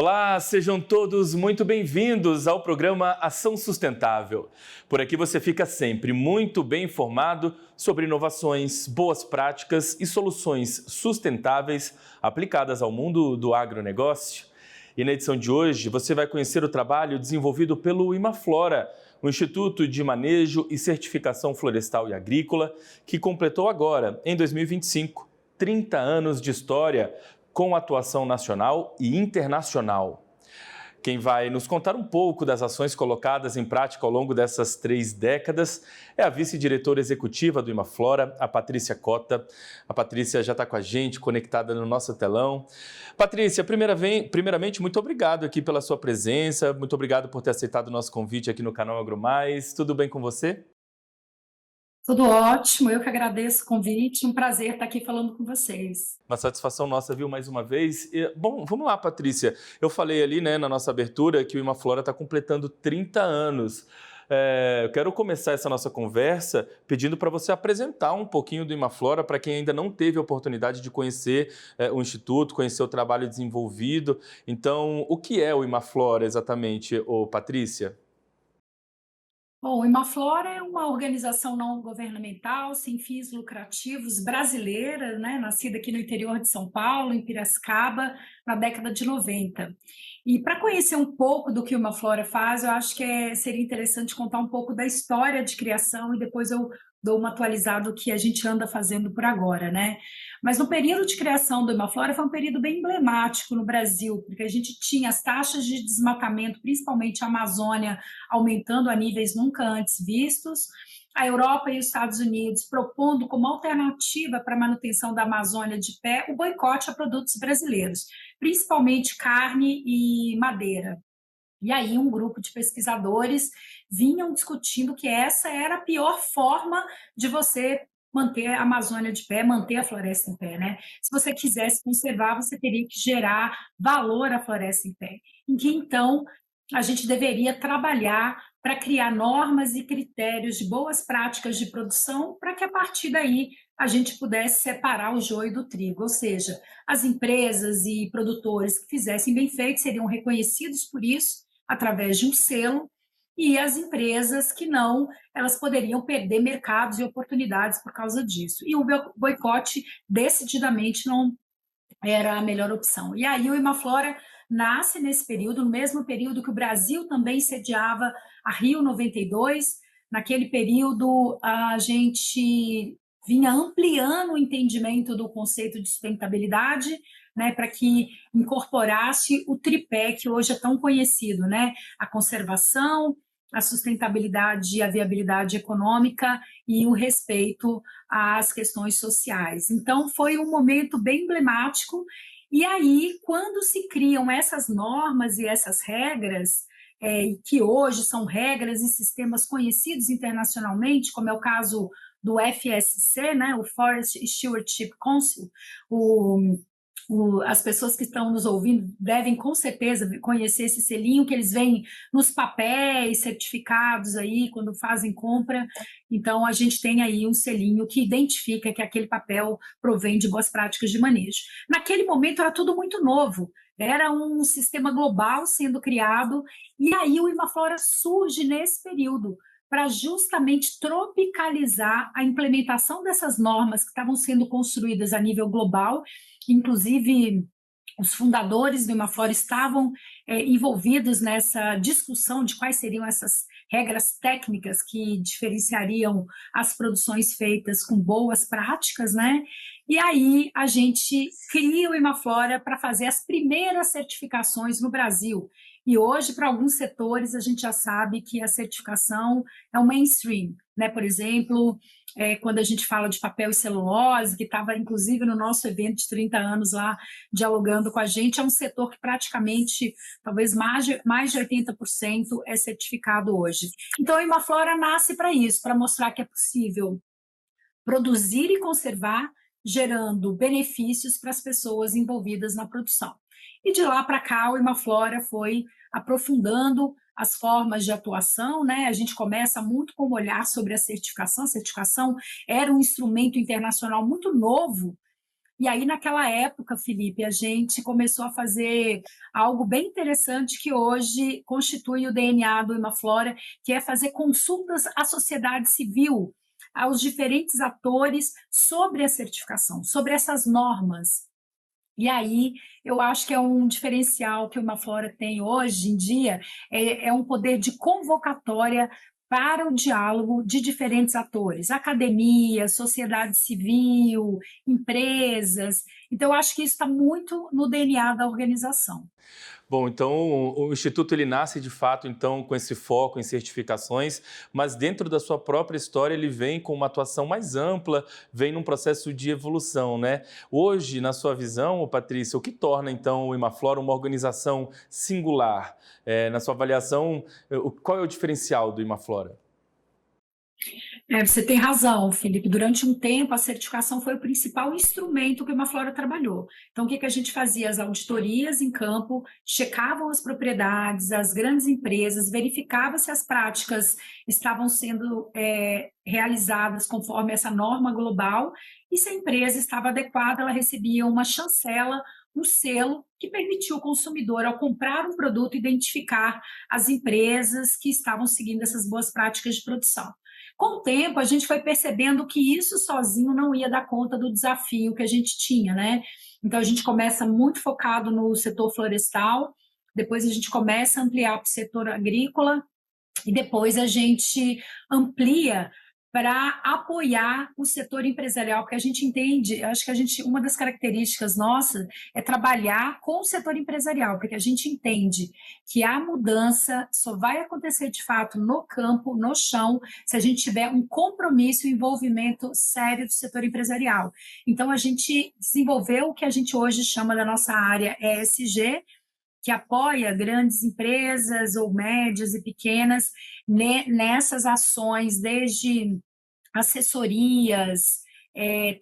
Olá, sejam todos muito bem-vindos ao programa Ação Sustentável. Por aqui você fica sempre muito bem informado sobre inovações, boas práticas e soluções sustentáveis aplicadas ao mundo do agronegócio. E na edição de hoje você vai conhecer o trabalho desenvolvido pelo Imaflora, o Instituto de Manejo e Certificação Florestal e Agrícola, que completou agora, em 2025, 30 anos de história, com atuação nacional e internacional. Quem vai nos contar um pouco das ações colocadas em prática ao longo dessas 3 décadas é a vice-diretora executiva do Imaflora, a Patrícia Cota. A Patrícia já está com a gente, conectada no nosso telão. Patrícia, primeiramente, muito obrigado aqui pela sua presença, muito obrigado por ter aceitado o nosso convite aqui no canal AgroMais. Tudo bem com você? Tudo ótimo, eu que agradeço o convite, um prazer estar aqui falando com vocês. Uma satisfação nossa, viu, mais uma vez. Bom, vamos lá, Patrícia. Eu falei ali, né, na nossa abertura, que o Imaflora está completando 30 anos. Eu quero começar essa nossa conversa pedindo para você apresentar um pouquinho do Imaflora para quem ainda não teve a oportunidade de conhecer o Instituto, conhecer o trabalho desenvolvido. Então, o que é o Imaflora exatamente, Patrícia? Bom, o Imaflora é uma organização não governamental, sem fins lucrativos, brasileira, né, nascida aqui no interior de São Paulo, em Piracicaba, na década de 90. E para conhecer um pouco do que o Imaflora faz, eu acho que seria interessante contar um pouco da história de criação e depois eu dou uma atualizada do que a gente anda fazendo por agora, né? Mas no período de criação do Imaflora foi um período bem emblemático no Brasil, porque a gente tinha as taxas de desmatamento, principalmente a Amazônia, aumentando a níveis nunca antes vistos, a Europa e os Estados Unidos propondo como alternativa para a manutenção da Amazônia de pé o boicote a produtos brasileiros, principalmente carne e madeira. E aí um grupo de pesquisadores vinham discutindo que essa era a pior forma de você manter a Amazônia de pé, manter a floresta em pé, né? Se você quisesse conservar, você teria que gerar valor à floresta em pé. Em que então a gente deveria trabalhar para criar normas e critérios de boas práticas de produção para que a partir daí a gente pudesse separar o joio do trigo, ou seja, as empresas e produtores que fizessem bem feito seriam reconhecidos por isso através de um selo, e as empresas que não, elas poderiam perder mercados e oportunidades por causa disso. E o boicote decididamente não era a melhor opção. E aí o Imaflora nasce nesse período, no mesmo período que o Brasil também sediava a Rio 92. Naquele período, a gente vinha ampliando o entendimento do conceito de sustentabilidade, né, para que incorporasse o tripé que hoje é tão conhecido, né, a conservação, a sustentabilidade, a viabilidade econômica e o respeito às questões sociais. Então, foi um momento bem emblemático. E aí, quando se criam essas normas e essas regras, que hoje são regras e sistemas conhecidos internacionalmente, como é o caso do FSC, né, o Forest Stewardship Council, o as pessoas que estão nos ouvindo devem com certeza conhecer esse selinho que eles veem nos papéis certificados aí quando fazem compra. Então a gente tem aí um selinho que identifica que aquele papel provém de boas práticas de manejo. Naquele momento era tudo muito novo, era um sistema global sendo criado, e aí o Imaflora surge nesse período para justamente tropicalizar a implementação dessas normas que estavam sendo construídas a nível global. Inclusive, os fundadores do Imaflora estavam envolvidos nessa discussão de quais seriam essas regras técnicas que diferenciariam as produções feitas com boas práticas, né? E aí a gente cria o Imaflora para fazer as primeiras certificações no Brasil. E hoje, para alguns setores, a gente já sabe que a certificação é o mainstream, né? Por exemplo, quando a gente fala de papel e celulose, que estava inclusive no nosso evento de 30 anos lá, dialogando com a gente, é um setor que praticamente, talvez mais de 80% é certificado hoje. Então, a Imaflora nasce para isso, para mostrar que é possível produzir e conservar, gerando benefícios para as pessoas envolvidas na produção. E de lá para cá, o Imaflora foi aprofundando as formas de atuação, né? A gente começa muito com um olhar sobre a certificação. A certificação era um instrumento internacional muito novo, E aí, naquela época, Felipe, a gente começou a fazer algo bem interessante que hoje constitui o DNA do Imaflora, que é fazer consultas à sociedade civil, aos diferentes atores sobre a certificação, sobre essas normas. E aí, eu acho que é um diferencial que o Imaflora tem hoje em dia, é um poder de convocatória para o diálogo de diferentes atores, academia, sociedade civil, empresas. Então, eu acho que isso está muito no DNA da organização. Bom, então o Instituto ele nasce de fato então com esse foco em certificações, mas dentro da sua própria história ele vem com uma atuação mais ampla, vem num processo de evolução, né? Hoje, na sua visão, Patrícia, o que torna então o Imaflora uma organização singular? Na sua avaliação, qual é o diferencial do Imaflora? Você tem razão, Felipe. Durante um tempo, a certificação foi o principal instrumento que o Imaflora trabalhou. Então, o que a gente fazia? As auditorias em campo, checavam as propriedades, as grandes empresas, verificava se as práticas estavam sendo realizadas conforme essa norma global e se a empresa estava adequada, ela recebia uma chancela, um selo que permitia o consumidor, ao comprar um produto, identificar as empresas que estavam seguindo essas boas práticas de produção. Com o tempo, a gente foi percebendo que isso sozinho não ia dar conta do desafio que a gente tinha, né? Então, a gente começa muito focado no setor florestal, depois a gente começa a ampliar para o setor agrícola, e depois a gente amplia para apoiar o setor empresarial, porque a gente entende, acho que uma das características nossas é trabalhar com o setor empresarial, porque a gente entende que a mudança só vai acontecer de fato no campo, no chão, se a gente tiver um compromisso e envolvimento sério do setor empresarial. Então, a gente desenvolveu o que a gente hoje chama da nossa área ESG, que apoia grandes empresas ou médias e pequenas nessas ações, desde assessorias,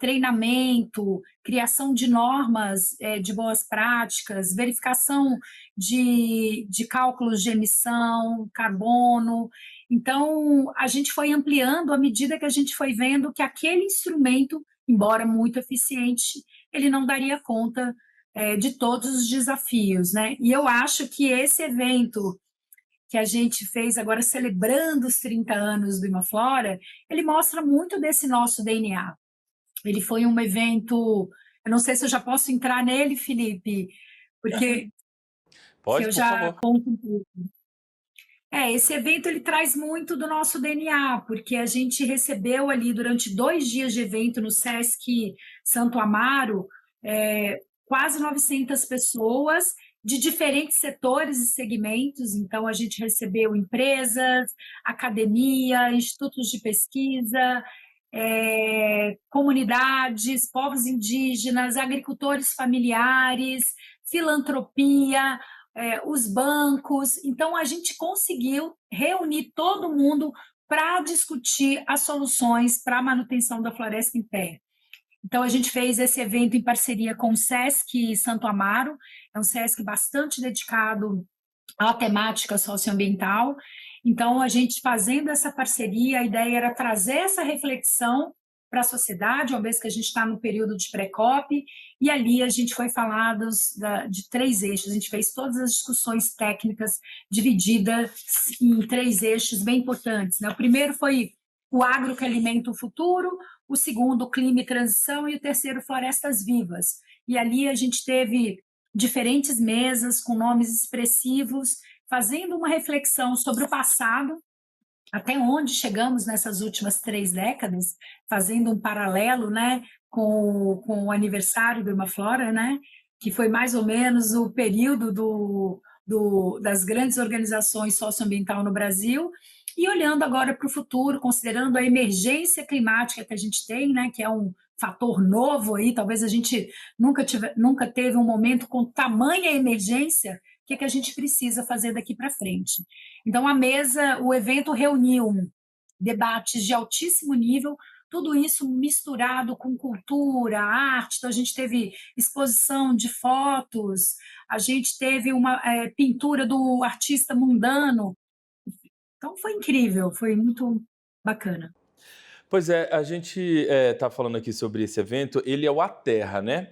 treinamento, criação de normas de boas práticas, verificação de cálculos de emissão, carbono. Então, a gente foi ampliando à medida que a gente foi vendo que aquele instrumento, embora muito eficiente, ele não daria conta de todos os desafios, né? E eu acho que esse evento que a gente fez agora celebrando os 30 anos do Imaflora, ele mostra muito desse nosso DNA. Ele foi um evento, eu não sei se eu já posso entrar nele, Felipe, porque que Pode, eu por já favor. conto um pouco. Esse evento ele traz muito do nosso DNA, porque a gente recebeu ali durante 2 dias de evento no Sesc Santo Amaro, quase 900 pessoas de diferentes setores e segmentos. Então, a gente recebeu empresas, academia, institutos de pesquisa, comunidades, povos indígenas, agricultores familiares, filantropia, os bancos. Então, a gente conseguiu reunir todo mundo para discutir as soluções para a manutenção da floresta em pé. Então, a gente fez esse evento em parceria com o Sesc Santo Amaro, é um Sesc bastante dedicado à temática socioambiental. Então, a gente fazendo essa parceria, a ideia era trazer essa reflexão para a sociedade, uma vez que a gente está no período de pré-COP, e ali a gente foi falar de 3 eixos, a gente fez todas as discussões técnicas divididas em 3 eixos bem importantes, né? O primeiro foi o agro que alimenta o futuro, o segundo, clima e transição, e o terceiro, florestas vivas. E ali a gente teve diferentes mesas com nomes expressivos, fazendo uma reflexão sobre o passado, até onde chegamos nessas últimas 3 décadas, fazendo um paralelo, né, com o aniversário do Imaflora, né, que foi mais ou menos o período das grandes organizações socioambientais no Brasil, e olhando agora para o futuro, considerando a emergência climática que a gente tem, né, que é um fator novo aí, talvez a gente nunca teve um momento com tamanha emergência, o que a gente precisa fazer daqui para frente. Então, o evento reuniu debates de altíssimo nível, tudo isso misturado com cultura, arte. Então, a gente teve exposição de fotos, a gente teve uma pintura do artista Mundano. Então, foi incrível, foi muito bacana. Pois é, a gente está falando aqui sobre esse evento. Ele é o Aterra, né?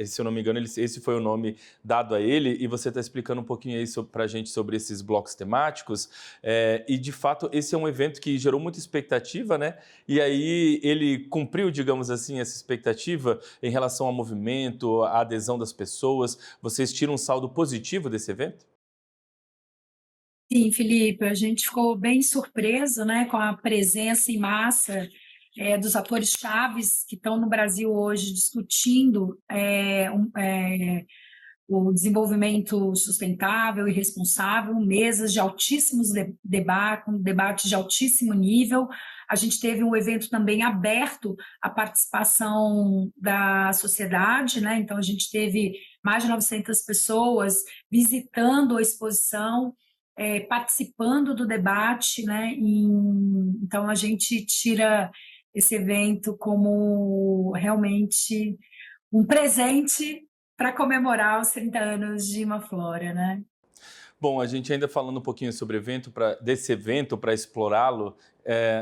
Se eu não me engano, esse foi o nome dado a ele, e você está explicando um pouquinho aí para a gente sobre esses blocos temáticos. E, de fato, esse é um evento que gerou muita expectativa, né? E aí ele cumpriu, digamos assim, essa expectativa em relação ao movimento, à adesão das pessoas. Vocês tiram um saldo positivo desse evento? Sim, Felipe, a gente ficou bem surpreso, né, com a presença em massa dos atores chaves que estão no Brasil hoje discutindo o desenvolvimento sustentável e responsável, mesas de altíssimos debates, um debate de altíssimo nível. A gente teve um evento também aberto à participação da sociedade, né? Então, a gente teve mais de 900 pessoas visitando a exposição, participando do debate, né? Então, a gente tira esse evento como realmente um presente para comemorar os 30 anos de Imaflora, né? Bom, a gente ainda falando um pouquinho sobre desse evento, para explorá-lo,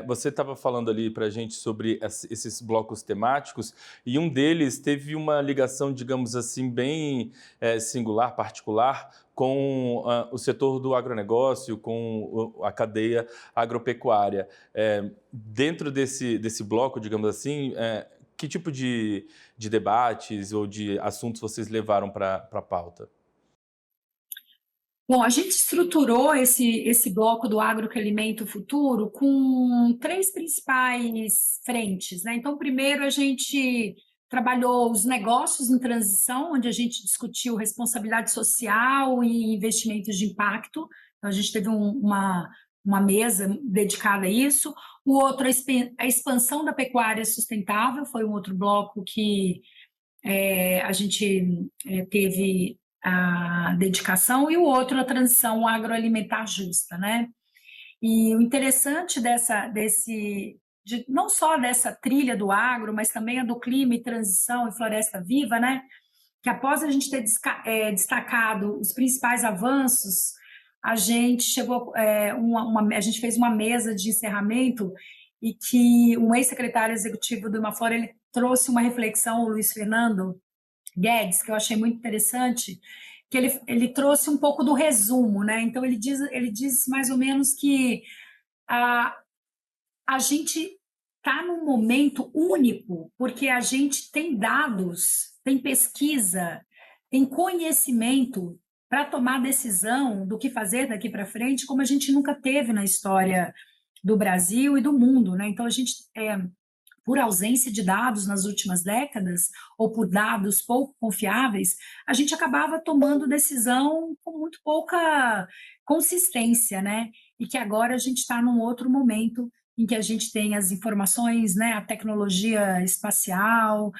você estava falando ali para a gente sobre esses blocos temáticos, e um deles teve uma ligação, digamos assim, bem singular, particular, com o setor do agronegócio, com a cadeia agropecuária. Dentro desse bloco, digamos assim, que tipo de debates ou de assuntos vocês levaram para a pauta? Bom, a gente estruturou esse bloco do Agro que Alimenta o Futuro com três principais frentes, né? Então, primeiro a gente trabalhou os negócios em transição, onde a gente discutiu responsabilidade social e investimentos de impacto. Então, a gente teve uma mesa dedicada a isso. O outro, a expansão da pecuária sustentável, foi um outro bloco que a gente teve a dedicação, e o outro, a transição agroalimentar justa, né? E o interessante não só dessa trilha do agro, mas também a do clima e transição e floresta viva, né? Que após a gente ter destacado os principais avanços, a gente chegou, a gente fez uma mesa de encerramento, e que um ex-secretário executivo do Imaflora, ele trouxe uma reflexão, o Luiz Fernando Guedes, que eu achei muito interessante, que ele trouxe um pouco do resumo, né? Então, ele diz mais ou menos que a, a gente está num momento único, porque a gente tem dados, tem pesquisa, tem conhecimento para tomar decisão do que fazer daqui para frente, como a gente nunca teve na história do Brasil e do mundo, né? Então, a gente por ausência de dados nas últimas décadas, ou por dados pouco confiáveis, a gente acabava tomando decisão com muito pouca consistência, né? E que agora a gente está num outro momento em que a gente tem as informações, né, a tecnologia espacial,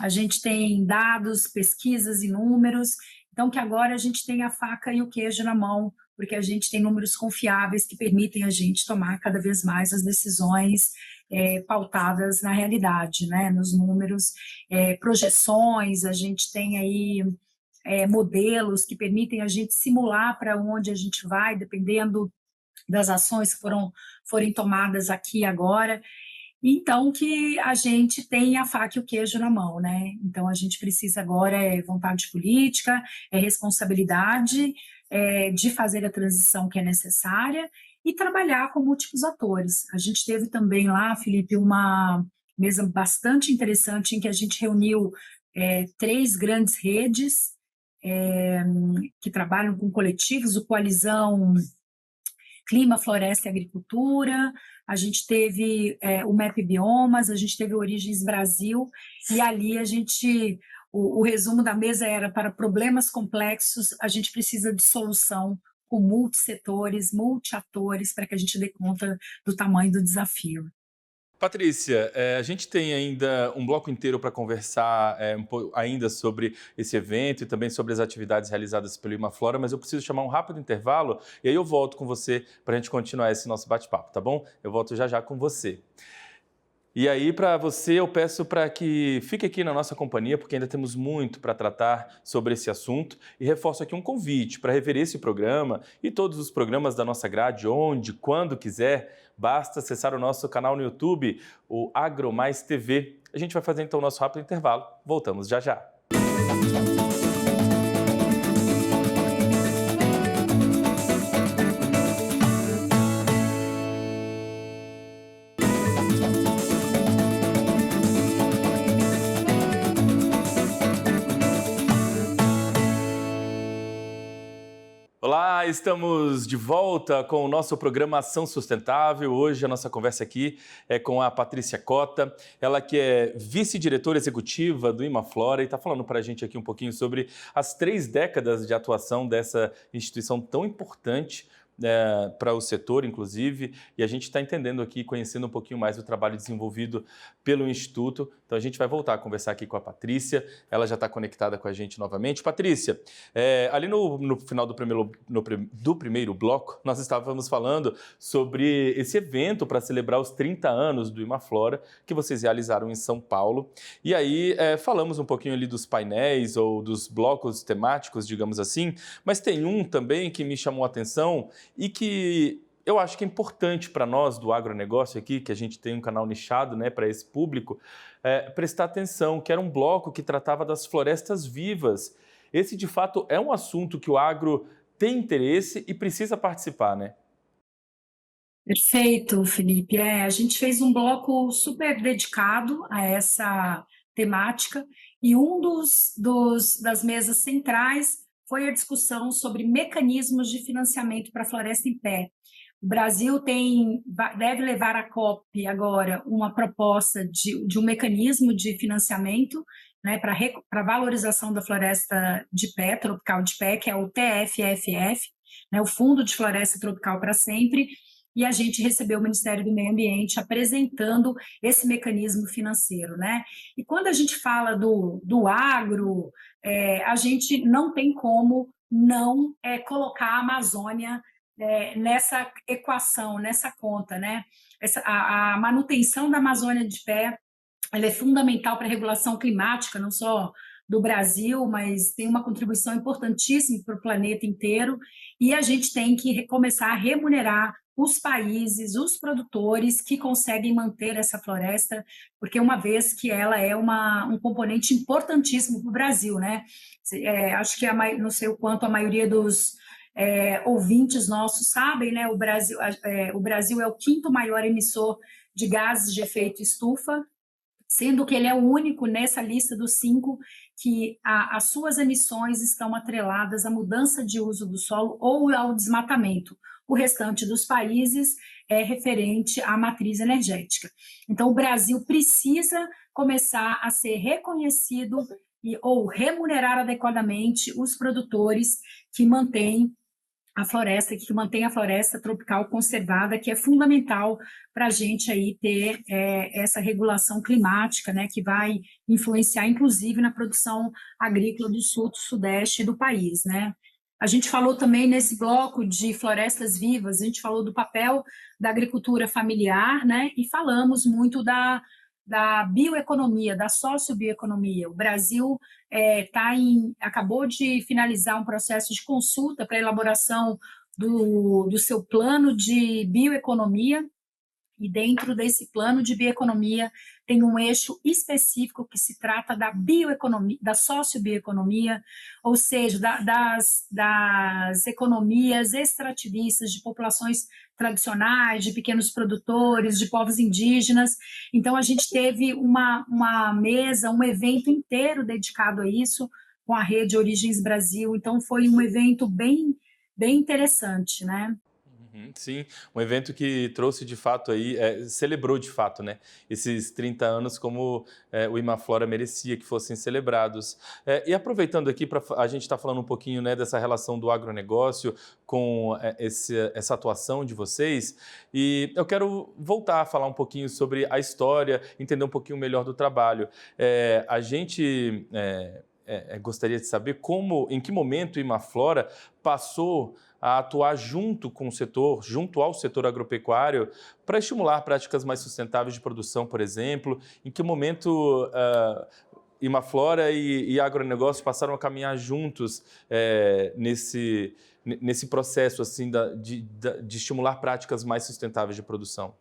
a gente tem dados, pesquisas e números, então que agora a gente tem a faca e o queijo na mão, porque a gente tem números confiáveis que permitem a gente tomar cada vez mais as decisões pautadas na realidade, né, nos números, projeções, a gente tem aí modelos que permitem a gente simular para onde a gente vai, dependendo das ações que forem tomadas aqui e agora. Então, que a gente tem a faca e o queijo na mão, né? Então, a gente precisa agora vontade política, responsabilidade de fazer a transição que é necessária e trabalhar com múltiplos atores. A gente teve também lá, Felipe, uma mesa bastante interessante em que a gente reuniu três grandes redes que trabalham com coletivos, o Coalizão Clima, Floresta e Agricultura, a gente teve o MAP Biomas, a gente teve o Origens Brasil, e ali o resumo da mesa era: para problemas complexos, a gente precisa de solução com multissetores, multiatores, para que a gente dê conta do tamanho do desafio. Patrícia, a gente tem ainda um bloco inteiro para conversar ainda sobre esse evento e também sobre as atividades realizadas pelo Imaflora, mas eu preciso chamar um rápido intervalo e aí eu volto com você para a gente continuar esse nosso bate-papo, tá bom? Eu volto já já com você. E aí, para você, eu peço para que fique aqui na nossa companhia, porque ainda temos muito para tratar sobre esse assunto. E reforço aqui um convite para rever esse programa e todos os programas da nossa grade, onde, quando quiser, basta acessar o nosso canal no YouTube, o AgroMais TV. A gente vai fazer então o nosso rápido intervalo. Voltamos já já. Olá, estamos de volta com o nosso programa Ação Sustentável. Hoje a nossa conversa aqui é com a Patrícia Cota, ela que é vice-diretora executiva do Imaflora e está falando para a gente aqui um pouquinho sobre as 3 décadas de atuação dessa instituição tão importante para o setor, inclusive, e a gente está entendendo aqui, conhecendo um pouquinho mais o trabalho desenvolvido pelo Instituto. Então a gente vai voltar a conversar aqui com a Patrícia, ela já está conectada com a gente novamente. Patrícia, ali no final do primeiro bloco, nós estávamos falando sobre esse evento para celebrar os 30 anos do Imaflora, que vocês realizaram em São Paulo. E aí falamos um pouquinho ali dos painéis ou dos blocos temáticos, digamos assim, mas tem um também que me chamou a atenção e que eu acho que é importante para nós do agronegócio aqui, que a gente tem um canal nichado, né, para esse público, prestar atenção, que era um bloco que tratava das florestas vivas. Esse, de fato, é um assunto que o agro tem interesse e precisa participar, né? Perfeito, Felipe. A gente fez um bloco super dedicado a essa temática e das mesas centrais foi a discussão sobre mecanismos de financiamento para a floresta em pé. O Brasil deve levar à COP agora uma proposta de um mecanismo de financiamento, né, para valorização da floresta de pé, tropical de pé, que é o TFFF, né, o Fundo de Floresta Tropical para Sempre, e a gente recebeu o Ministério do Meio Ambiente apresentando esse mecanismo financeiro, né? E quando a gente fala do agro, a gente não tem como não colocar a Amazônia nessa equação, nessa conta, né? A manutenção da Amazônia de pé, ela é fundamental para a regulação climática, não só do Brasil, mas tem uma contribuição importantíssima para o planeta inteiro, e a gente tem que começar a remunerar os países, os produtores que conseguem manter essa floresta, porque uma vez que ela é um componente importantíssimo para o Brasil, né? Acho que não sei o quanto a maioria dos ouvintes nossos sabem, né? O Brasil é o 5º maior emissor de gases de efeito estufa, sendo que ele é o único nessa lista dos 5 que as suas emissões estão atreladas à mudança de uso do solo ou ao desmatamento. O restante dos países é referente à matriz energética. Então, o Brasil precisa começar a ser reconhecido ou remunerar adequadamente os produtores que mantêm a floresta tropical conservada, que é fundamental para a gente aí ter essa regulação climática, né, que vai influenciar, inclusive, na produção agrícola do sul, do sudeste do país, né. A gente falou também nesse bloco de florestas vivas, a gente falou do papel da agricultura familiar, né, e falamos muito da bioeconomia, da sociobioeconomia. O Brasil acabou de finalizar um processo de consulta para a elaboração do seu plano de bioeconomia, e dentro desse plano de bioeconomia tem um eixo específico que se trata da bioeconomia, da sociobioeconomia, ou seja, das economias extrativistas de populações tradicionais, de pequenos produtores, de povos indígenas. Então, a gente teve uma mesa, um evento inteiro dedicado a isso, com a Rede Origens Brasil. Então, foi um evento bem, bem interessante, né? Sim, um evento que trouxe de fato aí, celebrou de fato, né, esses 30 anos como o Imaflora merecia que fossem celebrados. E aproveitando aqui, a gente está falando um pouquinho, né, dessa relação do agronegócio com essa atuação de vocês, e eu quero voltar a falar um pouquinho sobre a história, entender um pouquinho melhor do trabalho. A gente gostaria de saber em que momento o Imaflora passou a atuar junto com o setor, junto ao setor agropecuário, para estimular práticas mais sustentáveis de produção, por exemplo? Em que momento Imaflora e agronegócio passaram a caminhar juntos nesse processo assim, de estimular práticas mais sustentáveis de produção?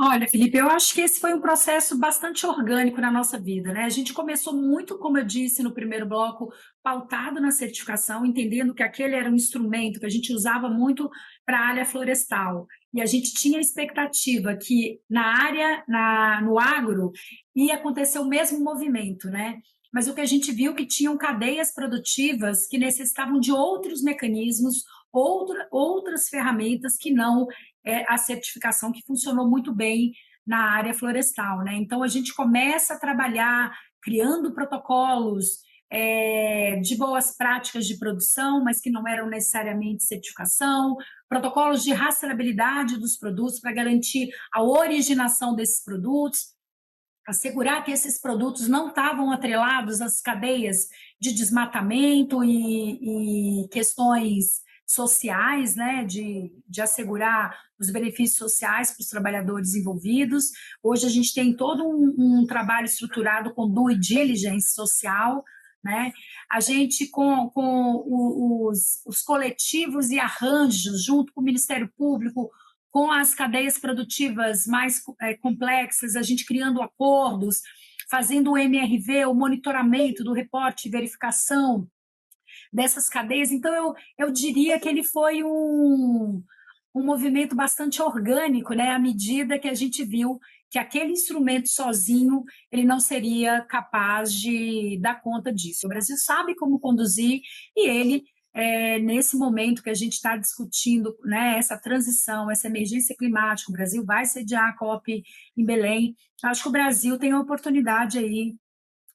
Olha, Felipe, eu acho que esse foi um processo bastante orgânico na nossa vida, né? A gente começou muito, como eu disse no primeiro bloco, pautado na certificação, entendendo que aquele era um instrumento que a gente usava muito para a área florestal. E a gente tinha a expectativa que na área, no agro, ia acontecer o mesmo movimento, né? Mas o que a gente viu que tinham cadeias produtivas que necessitavam de outros mecanismos, outras ferramentas que não a certificação, que funcionou muito bem na área florestal, né? Então a gente começa a trabalhar criando protocolos de boas práticas de produção, mas que não eram necessariamente certificação, protocolos de rastreabilidade dos produtos para garantir a originação desses produtos, assegurar que esses produtos não estavam atrelados às cadeias de desmatamento e questões sociais, né, de assegurar os benefícios sociais para os trabalhadores envolvidos. Hoje a gente tem todo um trabalho estruturado com due diligence social, né? A gente, com os coletivos e arranjos, junto com o Ministério Público, com as cadeias produtivas mais complexas, a gente criando acordos, fazendo o MRV, o monitoramento do reporte e verificação dessas cadeias. Então, eu diria que ele foi um movimento bastante orgânico, né, à medida que a gente viu que aquele instrumento sozinho ele não seria capaz de dar conta disso. O Brasil sabe como conduzir e ele nesse momento que a gente está discutindo, né, essa transição, essa emergência climática, o Brasil vai sediar a COP em Belém. Acho que o Brasil tem a oportunidade aí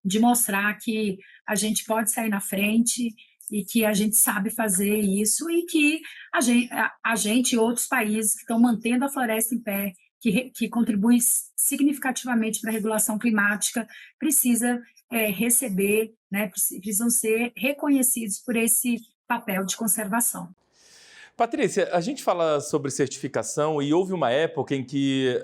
de mostrar que a gente pode sair na frente e que a gente sabe fazer isso e que a gente e outros países que estão mantendo a floresta em pé, que contribui significativamente para a regulação climática, precisa receber, né, precisam ser reconhecidos por esse papel de conservação. Patrícia, a gente fala sobre certificação e houve uma época em que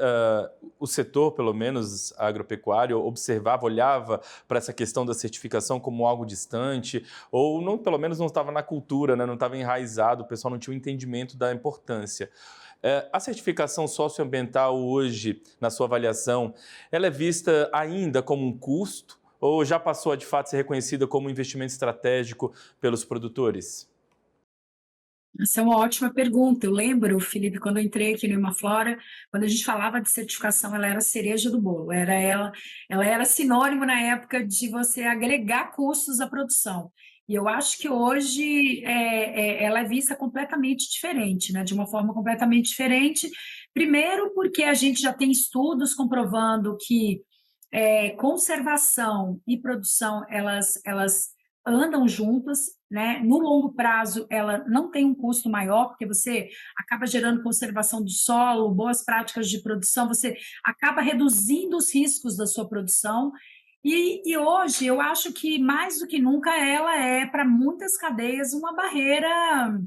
o setor, pelo menos agropecuário, observava, olhava para essa questão da certificação como algo distante, ou não, pelo menos não estava na cultura, né? Não estava enraizado, o pessoal não tinha o entendimento da importância. A certificação socioambiental hoje, na sua avaliação, ela é vista ainda como um custo ou já passou a de fato ser reconhecida como um investimento estratégico pelos produtores? Essa é uma ótima pergunta. Eu lembro, Felipe, quando eu entrei aqui no Imaflora, quando a gente falava de certificação, ela era a cereja do bolo. Ela era sinônimo na época de você agregar custos à produção. E eu acho que hoje ela é vista completamente diferente, né? De uma forma completamente diferente. Primeiro, porque a gente já tem estudos comprovando que conservação e produção elas andam juntas, né? No longo prazo, ela não tem um custo maior, porque você acaba gerando conservação do solo, boas práticas de produção, você acaba reduzindo os riscos da sua produção. E hoje, eu acho que mais do que nunca, ela é, para muitas cadeias, uma barreira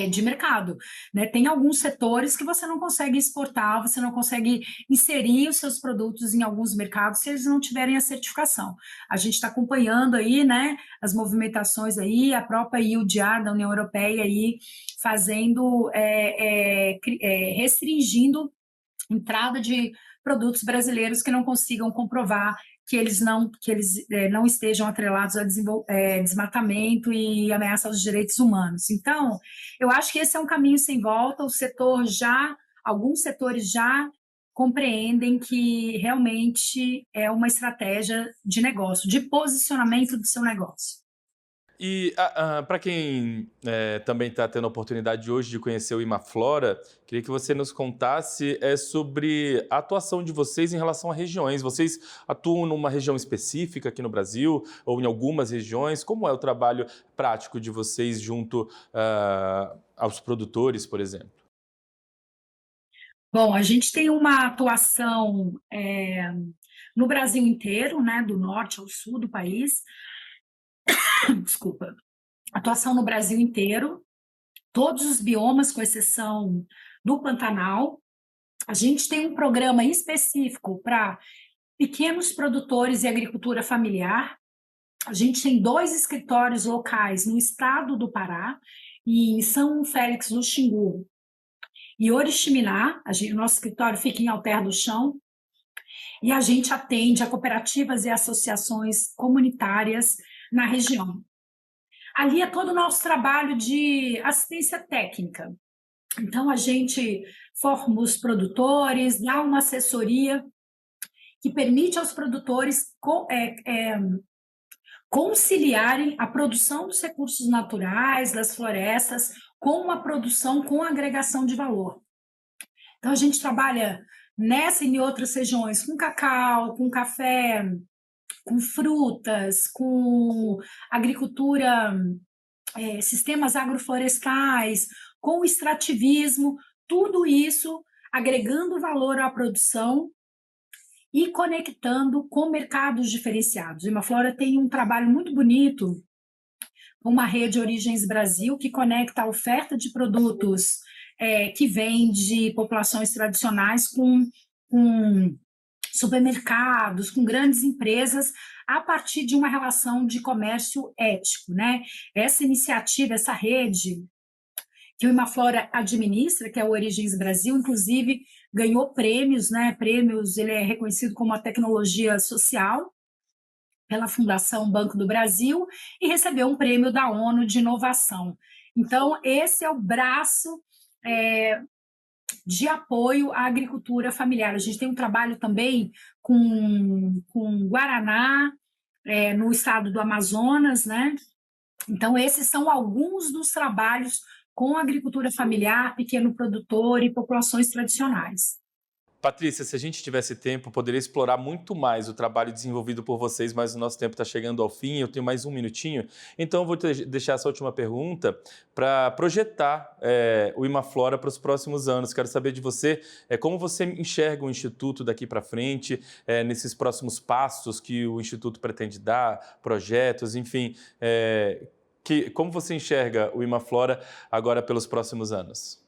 de mercado, né? Tem alguns setores que você não consegue exportar, você não consegue inserir os seus produtos em alguns mercados se eles não tiverem a certificação. A gente está acompanhando aí, né, as movimentações aí, a própria UDR da União Europeia aí fazendo, restringindo entrada de produtos brasileiros que não consigam comprovar que eles não estejam atrelados a desmatamento e ameaça aos direitos humanos. Então, eu acho que esse é um caminho sem volta. Alguns setores já compreendem que realmente é uma estratégia de negócio, de posicionamento do seu negócio. E para quem também está tendo a oportunidade hoje de conhecer o Imaflora, queria que você nos contasse sobre a atuação de vocês em relação a regiões. Vocês atuam numa região específica aqui no Brasil ou em algumas regiões? Como é o trabalho prático de vocês junto aos produtores, por exemplo? Bom, a gente tem uma atuação no Brasil inteiro, né, do norte ao sul do país. Desculpa. atuação no Brasil inteiro, todos os biomas, com exceção do Pantanal. A gente tem um programa específico para pequenos produtores e agricultura familiar. A gente tem 2 escritórios locais no estado do Pará, e em São Félix do Xingu e Oriximiná. O nosso escritório fica em Alter do Chão, e a gente atende a cooperativas e associações comunitárias na região. Ali é todo o nosso trabalho de assistência técnica. Então, a gente forma os produtores, dá uma assessoria que permite aos produtores conciliarem a produção dos recursos naturais, das florestas, com a produção, com a agregação de valor. Então, a gente trabalha nessa e em outras regiões com cacau, com café, com frutas, com agricultura, sistemas agroflorestais, com o extrativismo, tudo isso agregando valor à produção e conectando com mercados diferenciados. O Imaflora tem um trabalho muito bonito com uma rede Origens Brasil, que conecta a oferta de produtos que vem de populações tradicionais com supermercados, com grandes empresas, a partir de uma relação de comércio ético, né? Essa iniciativa, essa rede que o Imaflora administra, que é o Origens Brasil, inclusive ganhou prêmios, né? Prêmios, ele é reconhecido como uma tecnologia social pela Fundação Banco do Brasil e recebeu um prêmio da ONU de inovação. Então, esse é o braço de apoio à agricultura familiar. A gente tem um trabalho também com Guaraná, no estado do Amazonas, né? Então, esses são alguns dos trabalhos com agricultura familiar, pequeno produtor e populações tradicionais. Patrícia, se a gente tivesse tempo, poderia explorar muito mais o trabalho desenvolvido por vocês, mas o nosso tempo está chegando ao fim, eu tenho mais um minutinho. Então, eu vou deixar essa última pergunta para projetar o Imaflora para os próximos anos. Quero saber de você como você enxerga o Instituto daqui para frente, nesses próximos passos que o Instituto pretende dar, projetos, enfim. Como você enxerga o Imaflora agora pelos próximos anos?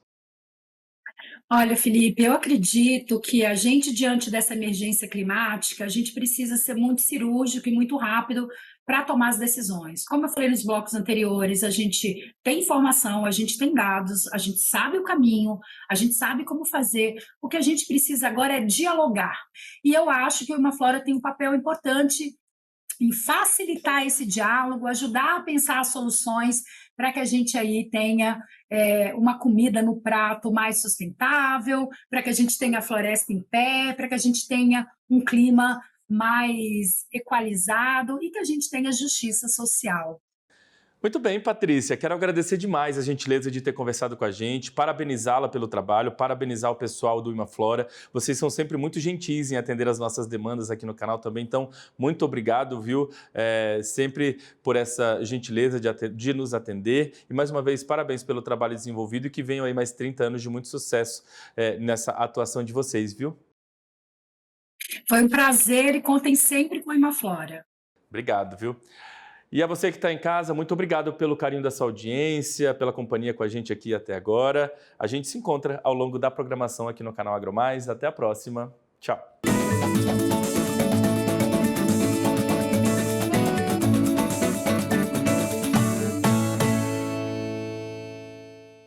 Olha, Felipe, eu acredito que a gente, diante dessa emergência climática, a gente precisa ser muito cirúrgico e muito rápido para tomar as decisões. Como eu falei nos blocos anteriores, a gente tem informação, a gente tem dados, a gente sabe o caminho, a gente sabe como fazer. O que a gente precisa agora é dialogar. E eu acho que o Imaflora tem um papel importante em facilitar esse diálogo, ajudar a pensar soluções para que a gente aí tenha uma comida no prato mais sustentável, para que a gente tenha a floresta em pé, para que a gente tenha um clima mais equalizado e que a gente tenha justiça social. Muito bem, Patrícia. Quero agradecer demais a gentileza de ter conversado com a gente, parabenizá-la pelo trabalho, parabenizar o pessoal do Imaflora. Vocês são sempre muito gentis em atender as nossas demandas aqui no canal também, então muito obrigado, viu? Sempre por essa gentileza de nos atender. E mais uma vez, parabéns pelo trabalho desenvolvido e que venham aí mais 30 anos de muito sucesso nessa atuação de vocês, viu? Foi um prazer e contem sempre com a Imaflora. Obrigado, viu? E a você que está em casa, muito obrigado pelo carinho da sua audiência, pela companhia com a gente aqui até agora. A gente se encontra ao longo da programação aqui no canal AgroMais. Até a próxima. Tchau.